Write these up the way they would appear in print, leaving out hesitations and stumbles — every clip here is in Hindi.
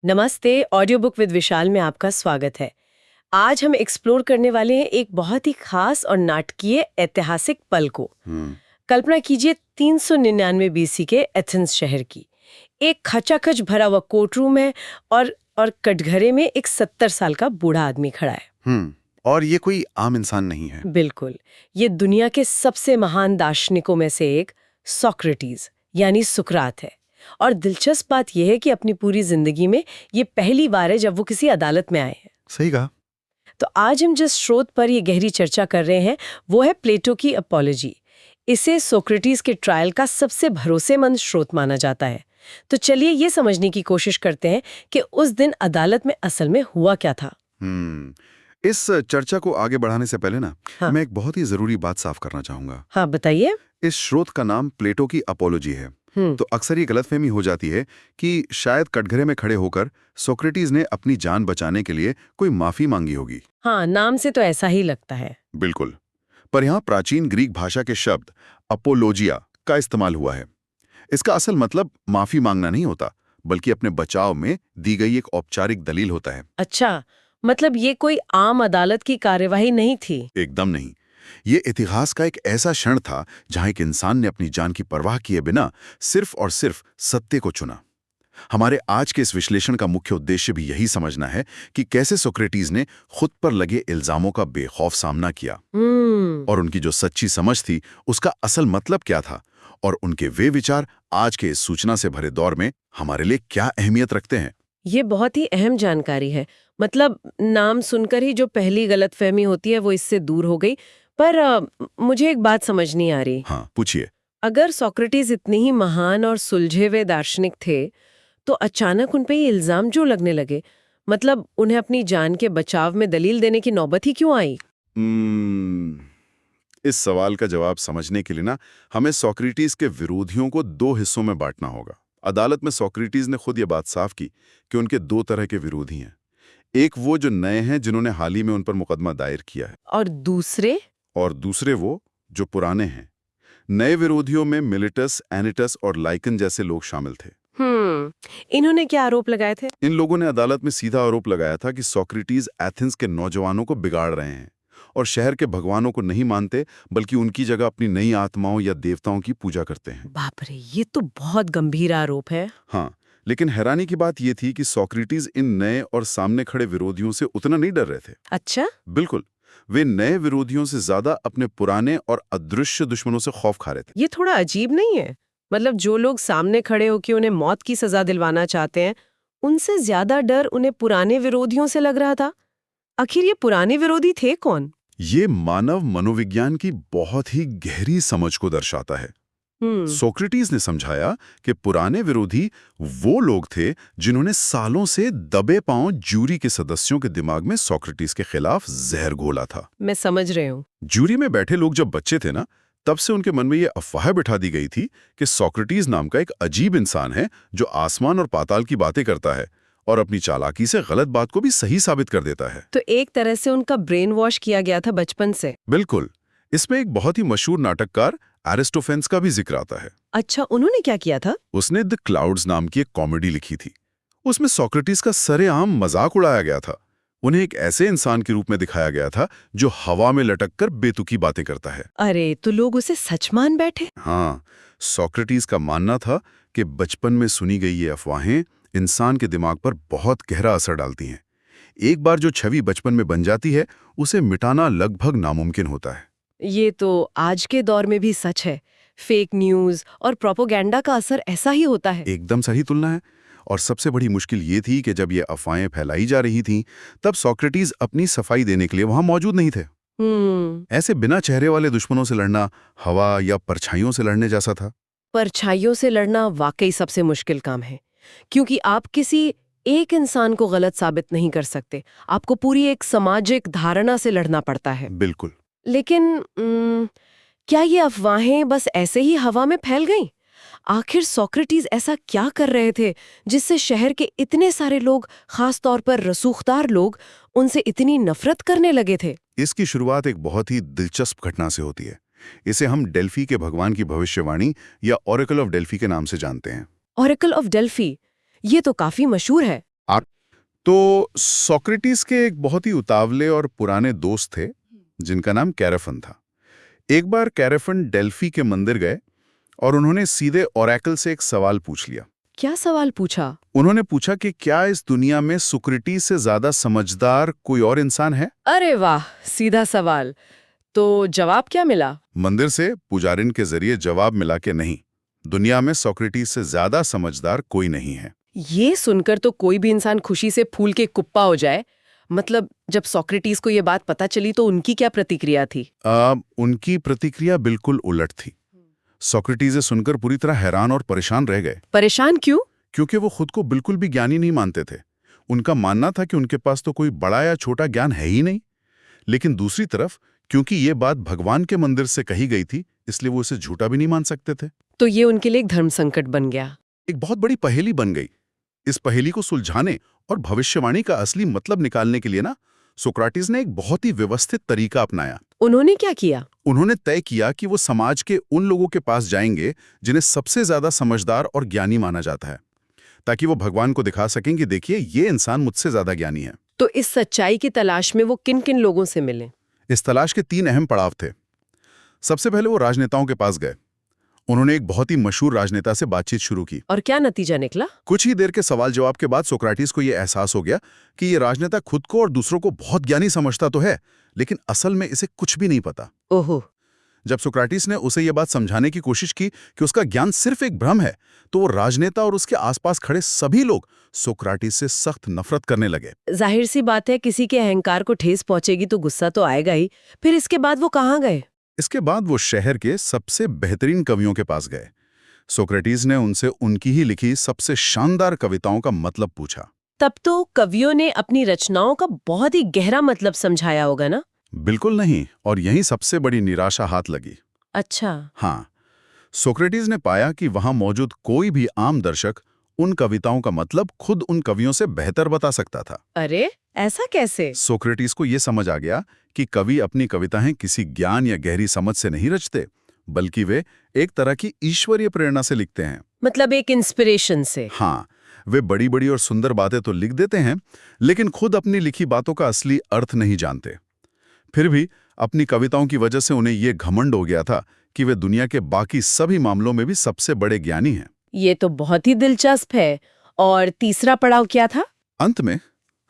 नमस्ते। ऑडियो बुक विद विशाल में आपका स्वागत है। आज हम एक्सप्लोर करने वाले हैं एक बहुत ही खास और नाटकीय ऐतिहासिक पल को। कल्पना कीजिए 399 बीसी के एथेंस शहर की। एक खचाखच भरा हुआ कोर्ट रूम है और कटघरे में एक 70 साल का बूढ़ा आदमी खड़ा है। और ये कोई आम इंसान नहीं है। बिल्कुल, ये दुनिया के सबसे महान दार्शनिकों में से एक सोक्रेटिस यानी सुकरात है। और दिलचस्प बात यह है कि अपनी पूरी जिंदगी में ये पहली बार है जब वो किसी अदालत में आए हैं। सही कहा। तो आज हम जिस स्रोत पर ये गहरी चर्चा कर रहे हैं वो है प्लेटो की अपोलॉजी। इसे सोक्रेटिस के ट्रायल का सबसे भरोसेमंद स्रोत माना जाता है। तो चलिए ये समझने की कोशिश करते हैं कि उस दिन अदालत में असल में हुआ क्या था। इस चर्चा को आगे बढ़ाने से पहले हाँ। मैं एक बहुत ही जरूरी बात साफ करना चाहूंगा। हाँ, बताइए। इस स्रोत का नाम प्लेटो की अपोलॉजी है। तो अक्सर ये गलतफहमी हो जाती है कि शायद कटघरे में खड़े होकर सोक्रेटिस ने अपनी जान बचाने के लिए कोई माफी मांगी होगी। हाँ, नाम से तो ऐसा ही लगता है। बिल्कुल, पर यहाँ प्राचीन ग्रीक भाषा के शब्द अपोलोजिया का इस्तेमाल हुआ है। इसका असल मतलब माफी मांगना नहीं होता, बल्कि अपने बचाव में दी गई एक औपचारिक दलील होता है। अच्छा, मतलब ये कोई आम अदालत की कार्यवाही नहीं थी? एकदम नहीं। ये इतिहास का एक ऐसा क्षण था जहां एक इंसान ने अपनी जान की परवाह किए बिना सिर्फ और सिर्फ सत्य को चुना। हमारे आज के इस विश्लेषण का मुख्य उद्देश्य भी यही समझना है कि कैसे सोक्रेटिस ने खुद पर लगे इल्जामों का बेखौफ सामना किया और उनकी जो सच्ची समझ थी उसका असल मतलब क्या था, और उनके वे विचार आज के इस सूचना से भरे दौर में हमारे लिए क्या अहमियत रखते हैं। ये बहुत ही अहम जानकारी है। मतलब नाम सुनकर ही जो पहली गलतफहमी होती है वो इससे दूर हो गई। पर मुझे एक बात समझ नहीं आ रही। हाँ, पूछिए। अगर सोक्रेटिस इतने ही महान और सुलझे हुए दार्शनिक थे तो अचानक उन पे ये इल्जाम जो लगने लगे, मतलब उन्हें अपनी जान के बचाव में दलील देने की नौबत ही क्यों आई? इस सवाल का जवाब समझने के लिए हमें सोक्रेटिस के विरोधियों को दो हिस्सों में बांटना होगा। अदालत में सोक्रेटिस ने खुद ये बात साफ की कि उनके दो तरह के विरोधी हैं। एक वो जो नए हैं, जिन्होंने हाल ही में उन पर मुकदमा दायर किया है, और दूसरे वो जो पुराने हैं। नए विरोधियों में मिलिटस, एनिटस और लाइकन जैसे लोग शामिल थे। इन्होंने क्या आरोप लगाए थे? इन लोगों ने अदालत में सीधा आरोप लगाया था कि सोक्रेटिस एथेंस के नौजवानों को बिगाड़ रहे हैं और शहर के भगवानों को नहीं मानते, बल्कि उनकी जगह अपनी नई आत्माओं या देवताओं की पूजा करते हैं। बाप रे, ये तो बहुत गंभीर आरोप है। हाँ, लेकिन हैरानी की बात यह थी कि सोक्रेटिस इन नए और सामने खड़े विरोधियों से उतना नहीं डर रहे थे। अच्छा? बिल्कुल, वे नए विरोधियों से ज्यादा अपने पुराने और अदृश्य दुश्मनों से खौफ खा रहे थे। ये थोड़ा अजीब नहीं है? मतलब जो लोग सामने खड़े होकर उन्हें मौत की सजा दिलवाना चाहते हैं, उनसे ज्यादा डर उन्हें पुराने विरोधियों से लग रहा था। आखिर ये पुराने विरोधी थे कौन? ये मानव मनोविज्ञान की बहुत ही गहरी समझ को दर्शाता है। सोक्रेटिस ने समझाया कि पुराने विरोधी वो लोग थे जिन्होंने सालों से दबे पांव जूरी के सदस्यों के दिमाग में सोक्रेटिस के खिलाफ जहर घोला था। मैं समझ रही हूँ। जूरी में बैठे लोग जब बच्चे थे तब से उनके मन में ये अफवाह बिठा दी गई थी कि सोक्रेटिस नाम का एक अजीब इंसान है जो आसमान और पाताल की बातें करता है और अपनी चालाकी से गलत बात को भी सही साबित कर देता है। तो एक तरह से उनका ब्रेन वॉश किया गया था बचपन से। बिल्कुल। इसमें एक बहुत ही मशहूर नाटककार एरिस्टोफेन्स का भी जिक्र आता है। अच्छा, उन्होंने क्या किया था? उसने द क्लाउड्स नाम की एक कॉमेडी लिखी थी। उसमें सोक्रेटिस का सरेआम मजाक उड़ाया गया था। उन्हें एक ऐसे इंसान के रूप में दिखाया गया था जो हवा में लटककर बेतुकी बातें करता है। अरे, तो लोग उसे सच मान बैठे? हाँ, सोक्रेटिस का मानना था कि बचपन में सुनी गई ये अफवाहें इंसान के दिमाग पर बहुत गहरा असर डालती हैं। एक बार जो छवि बचपन में बन जाती है, उसे मिटाना लगभग नामुमकिन होता है। ये तो आज के दौर में भी सच है। फेक न्यूज़ और प्रोपेगेंडा का असर ऐसा ही होता है। एकदम सही तुलना है। और सबसे बड़ी मुश्किल ये थी कि जब ये अफवाहें फैलाई जा रही थीं, तब सोक्रेटिस अपनी सफाई देने के लिए वहां मौजूद नहीं थे। ऐसे बिना चेहरे वाले दुश्मनों से लड़ना हवा या परछाइयों से लड़ने जैसा था। परछाइयों से लड़ना वाकई सबसे मुश्किल काम है, क्योंकि आप किसी एक इंसान को गलत साबित नहीं कर सकते। आपको पूरी एक सामाजिक धारणा से लड़ना पड़ता है। बिल्कुल। लेकिन क्या ये अफवाहें बस ऐसे ही हवा में फैल गईं? आखिर सोक्रेटिस ऐसा क्या कर रहे थे जिससे शहर के इतने सारे लोग, खास तौर पर रसूखदार लोग, उनसे इतनी नफरत करने लगे थे? इसकी शुरुआत एक बहुत ही दिलचस्प घटना से होती है। इसे हम डेल्फी के भगवान की भविष्यवाणी या ऑरेकल ऑफ डेल्फी के नाम से जानते हैं। ऑरेकल ऑफ डेल्फी, ये तो काफी मशहूर है। तो सोक्रेटिस के एक बहुत ही उतावले और पुराने दोस्त थे जिनका नाम कैरेफन था। एक बार कैरेफन डेल्फी के मंदिर गए और उन्होंने सीधे ओरेकल से एक सवाल पूछ लिया। क्या सवाल पूछा? उन्होंने पूछा कि क्या इस दुनिया में सुक्रेटिस से ज्यादा समझदार कोई और इंसान है? अरे वाह, सीधा सवाल। तो जवाब क्या मिला? मंदिर से पुजारिन के जरिए जवाब मिला कि नहीं, दुनिया में सोक्रेटिस से ज्यादा समझदार कोई नहीं है। ये सुनकर तो कोई भी इंसान खुशी से फूल के कुप्पा हो जाए। मतलब जब सोक्रेटिस को ये बात पता चली तो उनकी क्या प्रतिक्रिया थी? उनकी प्रतिक्रिया बिल्कुल उलट थी। सोक्रेटिस सुनकर पूरी तरह हैरान और परेशान रह गए। परेशान क्यों? क्योंकि वो खुद को बिल्कुल भी ज्ञानी नहीं मानते थे। उनका मानना था कि उनके पास तो कोई बड़ा या छोटा ज्ञान है ही नहीं। लेकिन दूसरी तरफ, क्योंकि ये बात भगवान के मंदिर से कही गई थी, इसलिए वो इसे झूठा भी नहीं मान सकते थे। तो ये उनके लिए एक धर्म संकट बन गया। एक बहुत बड़ी पहेली बन गई। इस पहेली को सुलझाने और भविष्यवाणी का असली मतलब निकालने के लिए ना, सोक्रेटिस ने एक बहुत ही व्यवस्थित तरीका अपनाया। उन्होंने क्या किया? उन्होंने तय किया कि वो समाज के उन लोगों के पास जाएंगे जिन्हें सबसे ज्यादा समझदार और ज्ञानी माना जाता है, ताकि वो भगवान को दिखा सकें कि देखिए ये इंसान मुझसे ज्यादा ज्ञानी है। तो इस सच्चाई की तलाश में वो किन किन लोगों से मिले? इस तलाश के 3 अहम पड़ाव थे। सबसे पहले वो राजनेताओं के पास गए। उन्होंने एक बहुत ही मशहूर राजनेता से बातचीत शुरू की। और क्या नतीजा निकला? कुछ ही देर के सवाल जवाब के बाद सोक्रेटिस को यह एहसास हो गया कि ये राजनेता खुद को और दूसरों को बहुत ज्ञानी समझता तो है, लेकिन असल में इसे कुछ भी नहीं पता। ओहो। जब सोक्रेटिस ने उसे यह बात समझाने की कोशिश की कि उसका ज्ञान सिर्फ एक भ्रम है, तो वो राजनेता और उसके आसपास खड़े सभी लोग सोक्रेटिस से सख्त नफरत करने लगे। जाहिर सी बात है, किसी के अहंकार को ठेस पहुंचेगी तो गुस्सा तो आएगा ही। फिर इसके बाद वो कहाँ गए? इसके बाद वो शहर के सबसे बेहतरीन कवियों के पास गए। सोक्रेटिस ने उनसे उनकी ही लिखी सबसे शानदार कविताओं का मतलब पूछा। तब तो कवियों ने अपनी रचनाओं का बहुत ही गहरा मतलब समझाया होगा ना? बिल्कुल नहीं, और यही सबसे बड़ी निराशा हाथ लगी। अच्छा। हाँ, सोक्रेटिस ने पाया कि वहां मौजूद कोई भी आम दर्शक उन कविताओं का मतलब खुद उन कवियों से बेहतर बता सकता था। अरे, ऐसा कैसे? सोक्रेटिस को यह समझ आ गया कि कवि अपनी कविताएं किसी ज्ञान या गहरी समझ से नहीं रचते, बल्कि वे एक तरह की ईश्वरीय प्रेरणा से लिखते हैं। मतलब एक इंस्पिरेशन से। हाँ, वे बड़ी बड़ी और सुंदर बातें तो लिख देते हैं, लेकिन खुद अपनी लिखी बातों का असली अर्थ नहीं जानते। फिर भी अपनी कविताओं की वजह से उन्हें यह घमंड हो गया था कि वे दुनिया के बाकी सभी मामलों में भी सबसे बड़े ज्ञानी हैं। ये तो बहुत ही दिलचस्प है। और तीसरा पड़ाव क्या था? अंत में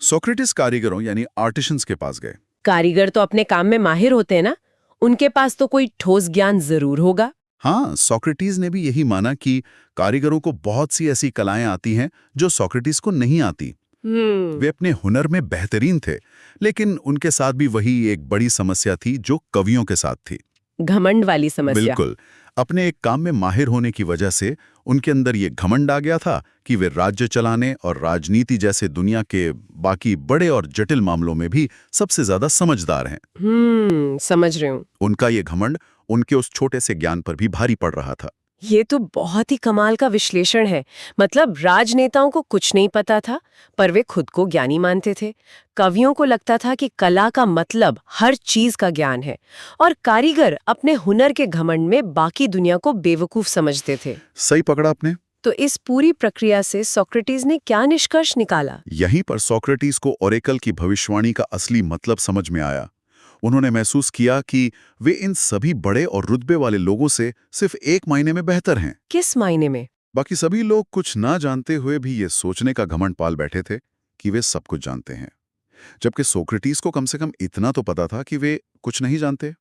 सोक्रेटिस कारीगरों यानी आर्टिशंस के पास गए। कारीगर तो अपने काम में माहिर होते हैं ना, उनके पास तो कोई ठोस ज्ञान जरूर होगा। हाँ, सोक्रेटिस ने भी यही माना कि कारीगरों को बहुत सी ऐसी कलाएं आती हैं जो सोक्रेटिस को नहीं आती। वे अपने हुनर में बेहतरीन थे, लेकिन उनके साथ भी वही एक बड़ी समस्या थी जो कवियों के साथ थी। घमंड वाली समस्या। बिल्कुल। अपने एक काम में माहिर होने की वजह से उनके अंदर ये घमंड आ गया था कि वे राज्य चलाने और राजनीति जैसे दुनिया के बाकी बड़े और जटिल मामलों में भी सबसे ज्यादा समझदार हैं। समझ रही हूँ। उनका ये घमंड उनके उस छोटे से ज्ञान पर भी भारी पड़ रहा था। ये तो बहुत ही कमाल का विश्लेषण है। मतलब राजनेताओं को कुछ नहीं पता था, पर वे खुद को ज्ञानी मानते थे। कवियों को लगता था कि कला का मतलब हर चीज का ज्ञान है, और कारीगर अपने हुनर के घमंड में बाकी दुनिया को बेवकूफ समझते थे। सही पकड़ा आपने। तो इस पूरी प्रक्रिया से सोक्रेटिस ने क्या निष्कर्ष निकाला? यहीं पर सोक्रेटिस को ओरेकल की भविष्यवाणी का असली मतलब समझ में आया। उन्होंने महसूस किया कि वे इन सभी बड़े और रुतबे वाले लोगों से सिर्फ एक मायने में बेहतर हैं। किस मायने में? बाकी सभी लोग कुछ ना जानते हुए भी ये सोचने का घमंड पाल बैठे थे कि वे सब कुछ जानते हैं, जबकि सोक्रेटिस को कम से कम इतना तो पता था कि वे कुछ नहीं जानते।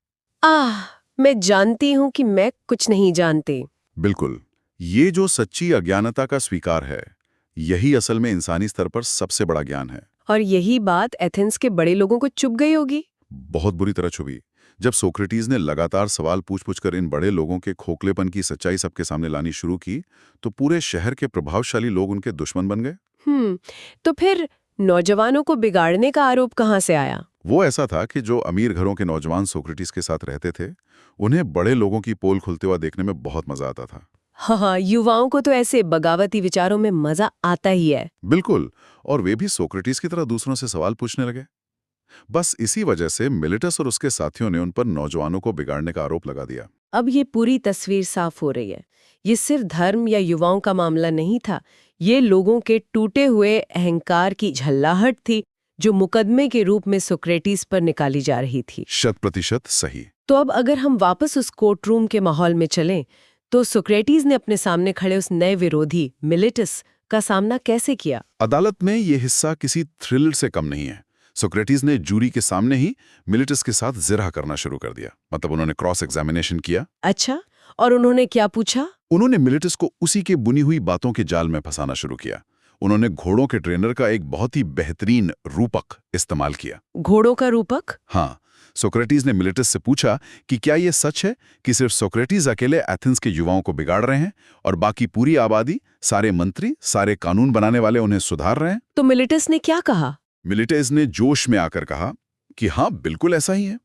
मैं जानती हूँ कि मैं कुछ नहीं जानती। बिल्कुल। ये जो सच्ची अज्ञानता का स्वीकार है, यही असल में इंसानी स्तर पर सबसे बड़ा ज्ञान है। और यही बात एथेंस के बड़े लोगों को चुभ गई होगी। बहुत बुरी तरह छुपी। जब सोक्रेटिस ने लगातार सवाल पूछ कर इन बड़े लोगों के खोखलेपन की सच्चाई सबके सामने लानी शुरू की, तो पूरे शहर के प्रभावशाली लोग उनके दुश्मन बन गए। तो फिर नौजवानों को बिगाड़ने का आरोप कहाँ से आया? वो ऐसा था कि जो अमीर घरों के नौजवान सोक्रेटिस के साथ रहते थे, उन्हें बड़े लोगों की पोल खुलते हुआ देखने में बहुत मजा आता था। हाँ, युवाओं को तो ऐसे बगावती विचारों में मजा आता ही है। बिल्कुल। और वे भी सोक्रेटिस की तरह दूसरों से सवाल पूछने लगे। बस इसी वजह से मिलिटस और उसके साथियों ने उन पर नौजवानों को बिगाड़ने का आरोप लगा दिया। अब ये पूरी तस्वीर साफ हो रही है। ये सिर्फ धर्म या युवाओं का मामला नहीं था, ये लोगों के टूटे हुए अहंकार की झल्लाहट थी जो मुकदमे के रूप में सोक्रेटिस पर निकाली जा रही थी। 100% सही। तो अब अगर हम वापस उस कोर्ट रूम के माहौल में चलें तो सोक्रेटिस ने अपने सामने खड़े उस नए विरोधी मिलिटस का सामना कैसे किया? अदालत में ये हिस्सा किसी थ्रिलर से कम नहीं है। सोक्रेटिस ने जूरी के सामने ही मिलिटस के साथ जिरह करना शुरू कर दिया, मतलब उन्होंने क्रॉस एग्जामिनेशन किया। अच्छा, और उन्होंने क्या पूछा? उन्होंने मिलिटस को उसी के बुनी हुई बातों के जाल में फंसाना शुरू किया। उन्होंने घोड़ों के ट्रेनर का एक बहुत ही बेहतरीन रूपक इस्तेमाल किया। घोड़ों का रूपक? हाँ, सोक्रेटिस ने मिलिटस से पूछा कि क्या यह सच है कि सिर्फ सोक्रेटिस अकेले एथेंस के युवाओं को बिगाड़ रहे हैं और बाकी पूरी आबादी, सारे मंत्री, सारे कानून बनाने वाले उन्हें सुधार रहे हैं? तो मिलिटस ने क्या कहा? मिलिटस ने जोश में आकर कहा कि हाँ, बिल्कुल ऐसा ही है।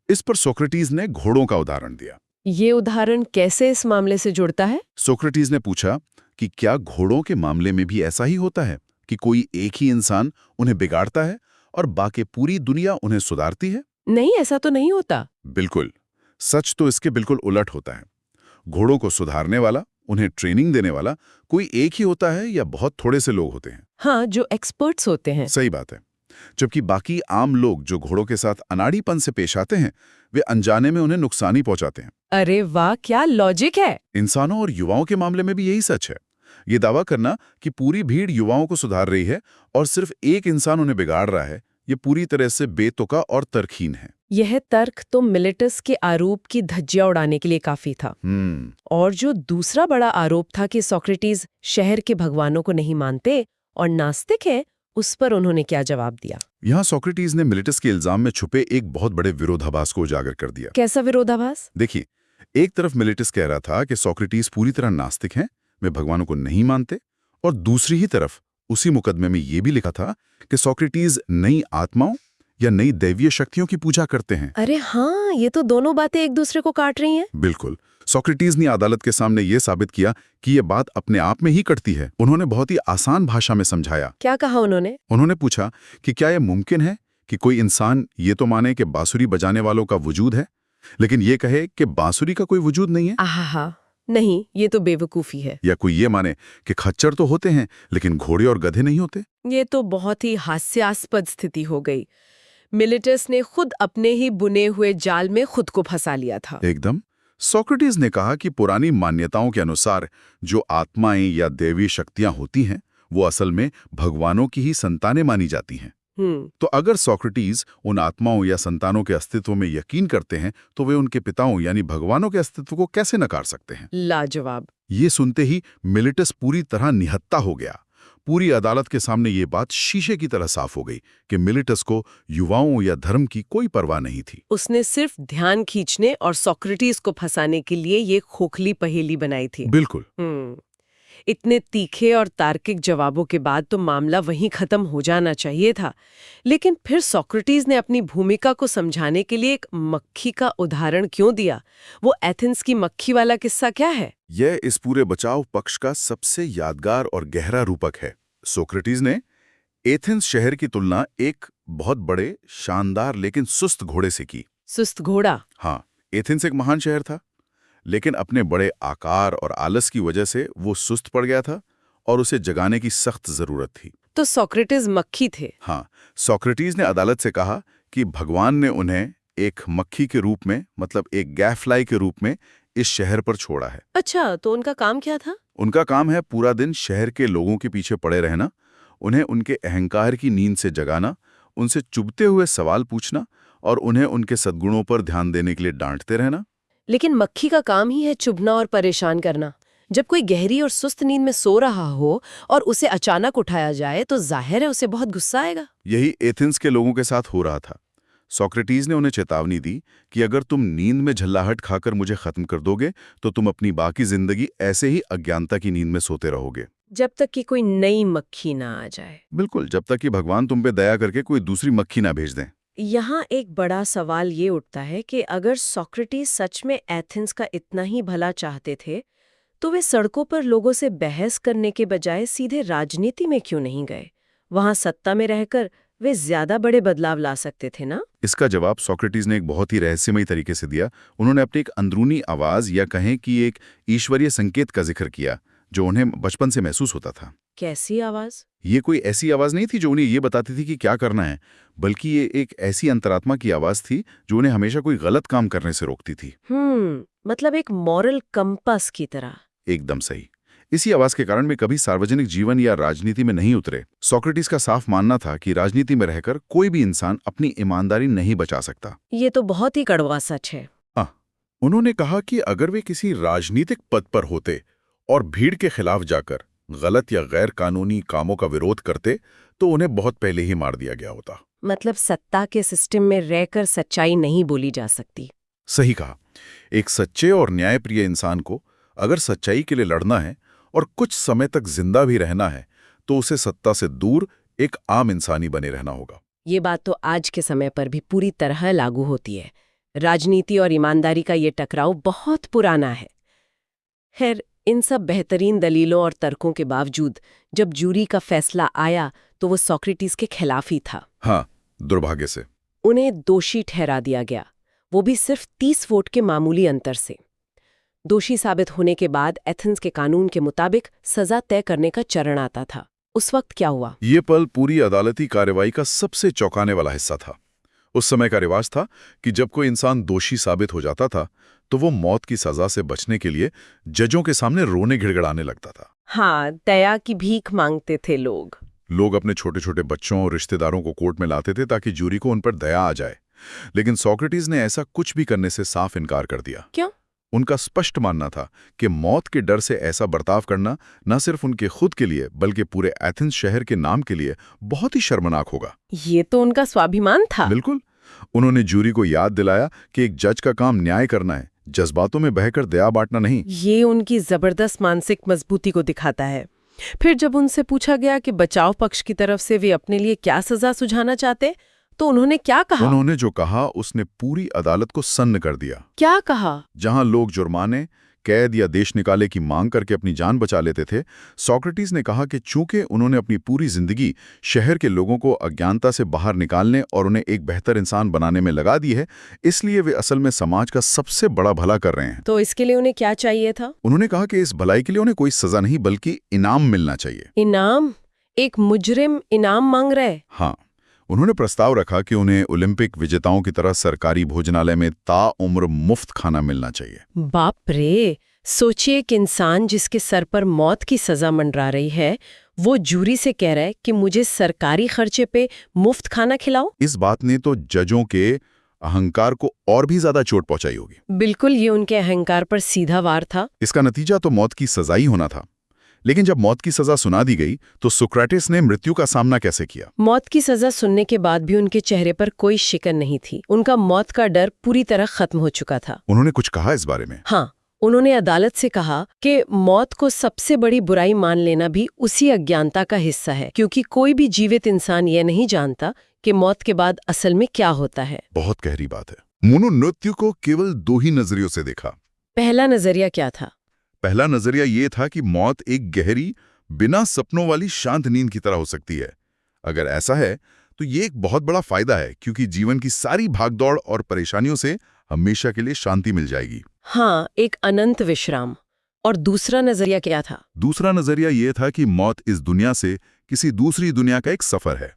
इस पर सोक्रेटिस ने घोड़ों का उदाहरण दिया। ये उदाहरण कैसे इस मामले से जुड़ता है? सोक्रेटिस ने पूछा कि क्या घोड़ों के मामले में भी ऐसा ही होता है कि कोई एक ही इंसान उन्हें बिगाड़ता है और बाकी पूरी दुनिया उन्हें सुधारती है? नहीं, ऐसा तो नहीं होता। बिल्कुल, सच तो इसके बिल्कुल उलट होता है। घोड़ों को सुधारने वाला, उन्हें ट्रेनिंग देने वाला कोई एक ही होता है या बहुत थोड़े से लोग होते हैं? हाँ, जो एक्सपर्ट्स होते हैं। सही बात है। जबकि बाकी आम लोग जो घोड़ों के साथ अनाड़ीपन से पेश आते हैं, वे अनजाने में उन्हें नुकसान ही पहुंचाते हैं। अरे वाह, क्या लॉजिक है! इंसानों और युवाओं के मामले में भी यही सच है। ये दावा करना कि पूरी भीड़ युवाओं को सुधार रही है और सिर्फ एक इंसान उन्हें बिगाड़ रहा है, ये पूरी तरह से बेतुका और तर्कहीन है। यह तर्क तो मिलिटस के आरोप की धज्जियां उड़ाने के लिए काफी था। और जो दूसरा बड़ा आरोप था कि सोक्रेटिस शहर के भगवानों को नहीं मानते और नास्तिक है, उस पर उन्होंने क्या जवाब दिया? यहाँ सोक्रेटिस ने मिलिटस के इल्जाम में छुपे एक बहुत बड़े विरोधाभास को उजागर कर दिया। कैसा विरोधाभास? देखिए, एक तरफ मिलिटस कह रहा था कि सोक्रेटिस पूरी तरह नास्तिक हैं, वे भगवानों को नहीं मानते, और दूसरी ही तरफ उसी मुकदमे में ये भी लिखा था कि सोक्रेटिस नई आत्माओं या नई दैवीय शक्तियों की पूजा करते हैं। अरे हाँ, ये तो दोनों बातें एक दूसरे को काट रही हैं। बिल्कुल। सोक्रेटिस ने अदालत के सामने ये साबित किया कि ये बात अपने आप में ही कटती है। उन्होंने बहुत ही आसान भाषा में समझाया। क्या कहा उन्होंने? उन्होंने पूछा कि क्या यह मुमकिन है कि कोई इंसान ये तो माने कि बांसुरी बजाने वालों का वजूद है, लेकिन ये कहे कि बांसुरी का कोई वजूद नहीं है? आहा, नहीं, ये तो बेवकूफी है। या कोई ये माने कि खच्चर तो होते हैं लेकिन घोड़े और गधे नहीं होते? ये तो बहुत ही हास्यास्पद स्थिति हो गई। मिलिटस ने खुद अपने ही बुने हुए जाल में खुद को फंसा लिया था। एकदम। सोक्रेटिस ने कहा कि पुरानी मान्यताओं के अनुसार जो आत्माएं या दैवीय शक्तियां होती हैं, वो असल में भगवानों की ही संतानें मानी जाती हैं। तो अगर सोक्रेटिस उन आत्माओं या संतानों के अस्तित्व में यकीन करते हैं, तो वे उनके पिताओं यानी भगवानों के अस्तित्व को कैसे नकार सकते हैं? लाजवाब। ये सुनते ही मिलिटस पूरी तरह निहत्था हो गया। पूरी अदालत के सामने ये बात शीशे की तरह साफ हो गई कि मिलिटस को युवाओं या धर्म की कोई परवाह नहीं थी। उसने सिर्फ ध्यान खींचने और सोक्रेटिस को फंसाने के लिए ये खोखली पहेली बनाई थी। बिल्कुल। इतने तीखे और तार्किक जवाबों के बाद तो मामला वहीं खत्म हो जाना चाहिए था, लेकिन फिर सोक्रेटिस ने अपनी भूमिका को समझाने के लिए एक मक्खी का उदाहरण क्यों दिया? वो एथेंस की मक्खी वाला किस्सा क्या है? यह इस पूरे बचाव पक्ष का सबसे यादगार और गहरा रूपक है। सोक्रेटिस ने एथेंस शहर की तुलना एक बहुत बड़े, शानदार लेकिन सुस्त घोड़े से की। सुस्त घोड़ा? हाँ, एथेंस एक महान शहर था, लेकिन अपने बड़े आकार और आलस की वजह से वो सुस्त पड़ गया था और उसे जगाने की सख्त जरूरत थी। तो सोक्रेटिस मक्खी थे? हाँ, सोक्रेटिस ने अदालत से कहा कि भगवान ने उन्हें एक मक्खी के रूप में, मतलब एक गैफ्लाई के रूप में इस शहर पर छोड़ा है। अच्छा, तो उनका काम क्या था? उनका काम है पूरा दिन शहर के लोगों के पीछे पड़े रहना, उन्हें उनके अहंकार की नींद से जगाना, उनसे चुभते हुए सवाल पूछना और उन्हें उनके सद्गुणों पर ध्यान देने के लिए डांटते रहना। लेकिन मक्खी का काम ही है चुभना और परेशान करना। जब कोई गहरी और सुस्त नींद में सो रहा हो और उसे अचानक उठाया जाए तो जाहिर है उसे बहुत गुस्सा आएगा। यही एथेंस के लोगों के साथ हो रहा था। सोक्रेटिस ने उन्हें चेतावनी दी कि अगर तुम नींद में झल्लाहट खाकर मुझे खत्म कर दोगे तो तुम अपनी बाकी जिंदगी ऐसे ही अज्ञानता की नींद में सोते रहोगे, जब तक कि कोई नई मक्खी ना आ जाए। बिल्कुल, जब तक कि भगवान तुम पे दया करके कोई दूसरी मक्खी ना भेज दें। यहाँ एक बड़ा सवाल ये उठता है कि अगर सोक्रेटिस सच में एथेंस का इतना ही भला चाहते थे, तो वे सड़कों पर लोगों से बहस करने के बजाय सीधे राजनीति में क्यों नहीं गए? वहाँ सत्ता में रहकर वे ज्यादा बड़े बदलाव ला सकते थे ना? इसका जवाब सोक्रेटिस ने एक बहुत ही रहस्यमयी तरीके से दिया। उन्होंने अपनी एक अंदरूनी आवाज या कहें कि एक ईश्वरीय संकेत का जिक्र किया जो उन्हें बचपन से महसूस होता था। कैसी आवाज? ये कोई ऐसी आवाज नहीं थी जो उन्हें ये बताती थी कि क्या करना है, बल्कि ये एक ऐसी अंतरात्मा की आवाज थी जो उन्हें हमेशा कोई गलत काम करने से रोकती थी। मतलब एक मॉरल कंपास की तरह। एकदम सही। इसी आवाज के कारण वे कभी सार्वजनिक जीवन या राजनीति में नहीं उतरे। सोक्रेटिस का साफ मानना था कि राजनीति में रहकर कोई भी इंसान अपनी ईमानदारी नहीं बचा सकता। ये तो बहुत ही कड़वा सच है। उन्होंने कहा कि अगर वे किसी राजनीतिक पद पर होते और भीड़ के खिलाफ जाकर गलत या गैर कानूनी कामों का विरोध करते तो उन्हें बहुत पहले ही मार दिया गया होता। मतलब सत्ता के सिस्टम में रहकर सच्चाई नहीं बोली जा सकती। सही कहा। एक सच्चे और न्यायप्रिय इंसान को अगर सच्चाई के लिए लड़ना है और कुछ समय तक जिंदा भी रहना है तो उसे सत्ता से दूर एक आम इंसानी बने रहना होगा। ये बात तो आज के समय पर भी पूरी तरह लागू होती है। राजनीति और ईमानदारी का ये टकराव बहुत पुराना है। खैर, इन सब बेहतरीन दलीलों और तर्कों के बावजूद जब जूरी का फैसला आया तो वो सोक्रेटिस के खिलाफ ही था। हाँ, दुर्भाग्य से उन्हें दोषी ठहरा दिया गया, वो भी सिर्फ 30 वोट के मामूली अंतर से। दोषी साबित होने के बाद एथेंस के कानून के मुताबिक सजा तय करने का चरण आता था। उस वक्त क्या हुआ? ये पल पूरी अदालती कार्रवाई का सबसे चौंकाने वाला हिस्सा था। उस समय का रिवाज था कि जब कोई इंसान दोषी साबित हो जाता था तो वो मौत की सजा से बचने के लिए जजों के सामने रोने गिड़गिड़ाने लगता था। हाँ, दया की भीख मांगते थे लोग। लोग अपने छोटे छोटे बच्चों और रिश्तेदारों को कोर्ट में लाते थे ताकि जूरी को उन पर दया आ जाए। लेकिन सोक्रेटिस ने ऐसा कुछ भी करने से साफ इनकार कर दिया। क्यों? उनका स्पष्ट मानना था कि मौत के डर से ऐसा बर्ताव करना न सिर्फ उनके खुद के लिए बल्कि पूरे एथेंस शहर के नाम के लिए बहुत ही शर्मनाक होगा। ये तो उनका स्वाभिमान था। बिल्कुल। उन्होंने जूरी को याद दिलाया कि एक जज का काम न्याय करना है, जज्बातों में बहकर दया बांटना नहीं। ये उनकी जबरदस्त मानसिक मजबूती को दिखाता है। फिर जब उनसे पूछा गया कि बचाव पक्ष की तरफ से वे अपने लिए क्या सजा सुझाना चाहते तो उन्होंने क्या कहा? उन्होंने जो कहा उसने पूरी अदालत को सन्न कर दिया। क्या कहा? जहां लोग जुर्माने, कैद या देश निकाले की मांग करके अपनी जान बचा लेते थे, सोक्रेटिस ने कहा कि चूंकि उन्होंने अपनी पूरी जिंदगी शहर के लोगों को अज्ञानता से बाहर निकालने और उन्हें एक बेहतर इंसान बनाने में लगा दी है, इसलिए वे असल में समाज का सबसे बड़ा भला कर रहे हैं। तो इसके लिए उन्हें क्या चाहिए था? उन्होंने कहा कि इस भलाई के लिए उन्हें कोई सजा नहीं बल्कि इनाम मिलना चाहिए। इनाम? एक मुजरिम इनाम मांग रहे? हाँ। उन्होंने प्रस्ताव रखा कि उन्हें ओलंपिक विजेताओं की तरह सरकारी भोजनालय में ताउम्र मुफ्त खाना मिलना चाहिए। बाप रे! सोचिए एक इंसान जिसके सर पर मौत की सजा मंडरा रही है, वो जूरी से कह रहा है कि मुझे सरकारी खर्चे पे मुफ्त खाना खिलाओ। इस बात ने तो जजों के अहंकार को और भी ज्यादा चोट पहुंचाई होगी। बिल्कुल, ये उनके अहंकार पर सीधा वार था। इसका नतीजा तो मौत की सजा ही होना था। लेकिन जब मौत की सजा सुना दी गई तो सोक्रेटिस ने मृत्यु का सामना कैसे किया? मौत की सजा सुनने के बाद भी उनके चेहरे पर कोई शिकन नहीं थी। उनका मौत का डर पूरी तरह खत्म हो चुका था। उन्होंने कुछ कहा इस बारे में? हाँ, उन्होंने अदालत से कहा कि मौत को सबसे बड़ी बुराई मान लेना भी उसी अज्ञानता का हिस्सा है, क्योंकि कोई भी जीवित इंसान यह नहीं जानता कि मौत के बाद असल में क्या होता है। बहुत गहरी बात है। मोनो मृत्यु को केवल दो ही नजरियों से देखा। पहला नजरिया क्या था? पहला नजरिया ये था कि मौत एक गहरी, बिना सपनों वाली शांत नींद की तरह हो सकती है। अगर ऐसा है तो ये एक बहुत बड़ा फायदा है, क्योंकि जीवन की सारी भागदौड़ और परेशानियों से हमेशा के लिए शांति मिल जाएगी। हाँ, एक अनंत विश्राम। और दूसरा नजरिया क्या था? दूसरा नजरिया ये था कि मौत इस दुनिया से किसी दूसरी दुनिया का एक सफर है।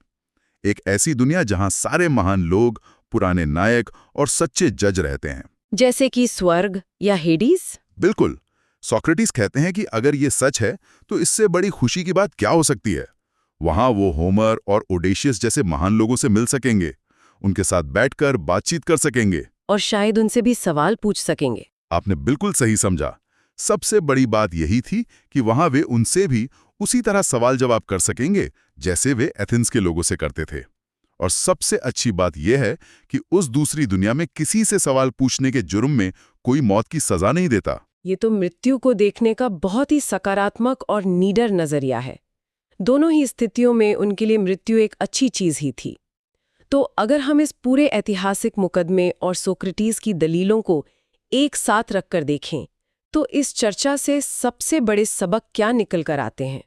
एक ऐसी दुनिया जहां सारे महान लोग, पुराने नायक और सच्चे जज रहते हैं। जैसे कि स्वर्ग या हेडीज? बिल्कुल। सोक्रेटिस कहते हैं कि अगर ये सच है तो इससे बड़ी खुशी की बात क्या हो सकती है। वहां वो होमर और ओडेशियस जैसे महान लोगों से मिल सकेंगे, उनके साथ बैठकर बातचीत कर सकेंगे और शायद उनसे भी सवाल पूछ सकेंगे। आपने बिल्कुल सही समझा। सबसे बड़ी बात यही थी कि वहां वे उनसे भी उसी तरह सवाल जवाब कर सकेंगे जैसे वे एथेंस के लोगों से करते थे। और सबसे अच्छी बात यह है कि उस दूसरी दुनिया में किसी से सवाल पूछने के जुर्म में कोई मौत की सजा नहीं देता। ये तो मृत्यु को देखने का बहुत ही सकारात्मक और निडर नजरिया है। दोनों ही स्थितियों में उनके लिए मृत्यु एक अच्छी चीज ही थी। तो अगर हम इस पूरे ऐतिहासिक मुकदमे और सोक्रेटिस की दलीलों को एक साथ रखकर देखें तो इस चर्चा से सबसे बड़े सबक क्या निकल कर आते हैं?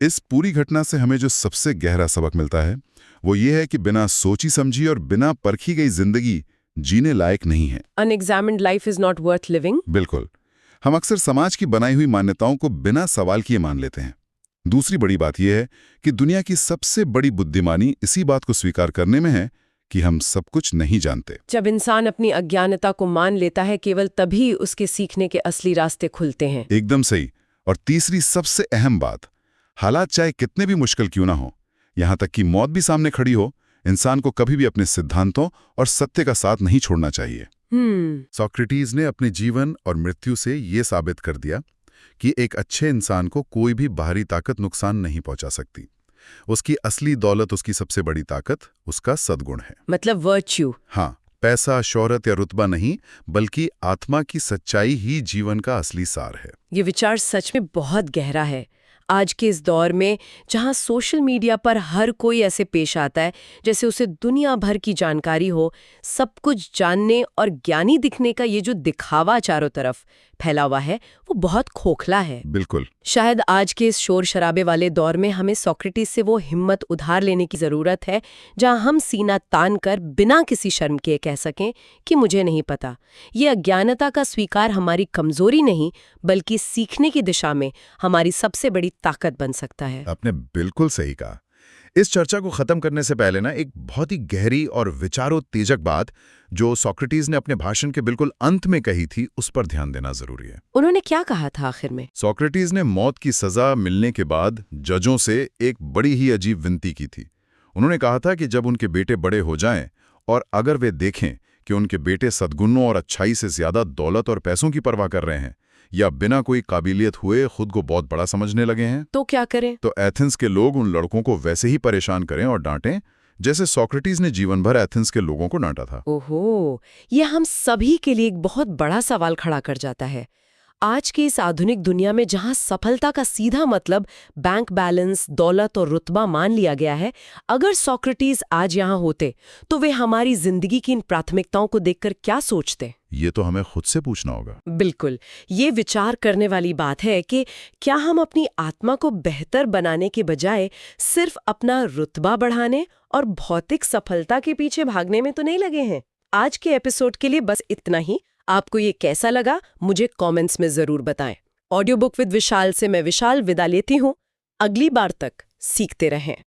इस पूरी घटना से हमें जो सबसे गहरा सबक मिलता है वो ये है कि बिना सोची समझी और बिना परखी गई जिंदगी जीने लायक नहीं है। Unexamined life is not worth living. बिल्कुल। हम अक्सर समाज की बनाई हुई मान्यताओं को बिना सवाल किए मान लेते हैं। दूसरी बड़ी बात यह है कि दुनिया की सबसे बड़ी बुद्धिमानी इसी बात को स्वीकार करने में है कि हम सब कुछ नहीं जानते। जब इंसान अपनी अज्ञानता को मान लेता है, केवल तभी उसके सीखने के असली रास्ते खुलते हैं। एकदम सही। और तीसरी सबसे अहम बात, हालात चाहे कितने भी मुश्किल क्यों ना हो, यहाँ तक कि मौत भी सामने खड़ी हो, इंसान को कभी भी अपने सिद्धांतों और सत्य का साथ नहीं छोड़ना चाहिए। सोक्रेटिस ने अपने जीवन और मृत्यु से ये साबित कर दिया कि एक अच्छे इंसान को कोई भी बाहरी ताकत नुकसान नहीं पहुंचा सकती। उसकी असली दौलत, उसकी सबसे बड़ी ताकत उसका सद्गुण है। मतलब वर्च्यू। हाँ, पैसा, शोहरत या रुतबा नहीं, बल्कि आत्मा की सच्चाई ही जीवन का असली सार है। ये विचार सच में बहुत गहरा है। आज के इस दौर में जहां सोशल मीडिया पर हर कोई ऐसे पेश आता है जैसे उसे दुनिया भर की जानकारी हो, सब कुछ जानने और ज्ञानी दिखने का ये जो दिखावा चारों तरफ फैला हुआ है, वो बहुत खोखला है। बिल्कुल। शायद आज के इस शोर शराबे वाले दौर में हमें सोक्रेटिस से वो हिम्मत उधार लेने की जरूरत है जहां हम सीना तान कर बिना किसी शर्म के कह सकें कि मुझे नहीं पता। ये अज्ञानता का स्वीकार हमारी कमजोरी नहीं, बल्कि सीखने की दिशा में हमारी सबसे बड़ी ताकत बन सकता है। आपने बिल्कुल सही कहा। इस चर्चा को खत्म करने से पहले ना एक बहुत ही गहरी और विचारोत्तेजक बात जो सोक्रेटिस ने अपने भाषण के बिल्कुल अंत में कही थी, उस पर ध्यान देना जरूरी है। उन्होंने क्या कहा था आखिर में? सोक्रेटिस ने मौत की सजा मिलने के बाद जजों से एक बड़ी ही अजीब विनती की थी। उन्होंने कहा था कि जब उनके बेटे बड़े हो जाएं और अगर वे देखें कि उनके बेटे सद्गुणों और अच्छाई से ज्यादा दौलत और पैसों की परवाह कर रहे हैं या बिना कोई काबिलियत हुए खुद को बहुत बड़ा समझने लगे हैं, तो क्या करें? तो एथेंस के लोग उन लड़कों को वैसे ही परेशान करें और डांटें जैसे सोक्रेटिस ने जीवन भर एथेंस के लोगों को डांटा था। ओहो, ये हम सभी के लिए एक बहुत बड़ा सवाल खड़ा कर जाता है। आज की इस आधुनिक दुनिया में जहां सफलता का सीधा मतलब बैंक बैलेंस, दौलत और रुतबा मान लिया गया है, अगर सोक्रेटिस आज यहाँ होते तो वे हमारी जिंदगी की इन प्राथमिकताओं को देखकर क्या सोचते? ये तो हमें खुद से पूछना होगा। बिल्कुल, ये विचार करने वाली बात है कि क्या हम अपनी आत्मा को बेहतर बनाने के बजाय सिर्फ अपना रुतबा बढ़ाने और भौतिक सफलता के पीछे भागने में तो नहीं लगे हैं। आज के एपिसोड के लिए बस इतना ही। आपको ये कैसा लगा मुझे कमेंट्स में जरूर बताएं। ऑडियो बुक विद विशाल से मैं विशाल विदा लेती हूँ। अगली बार तक सीखते रहें।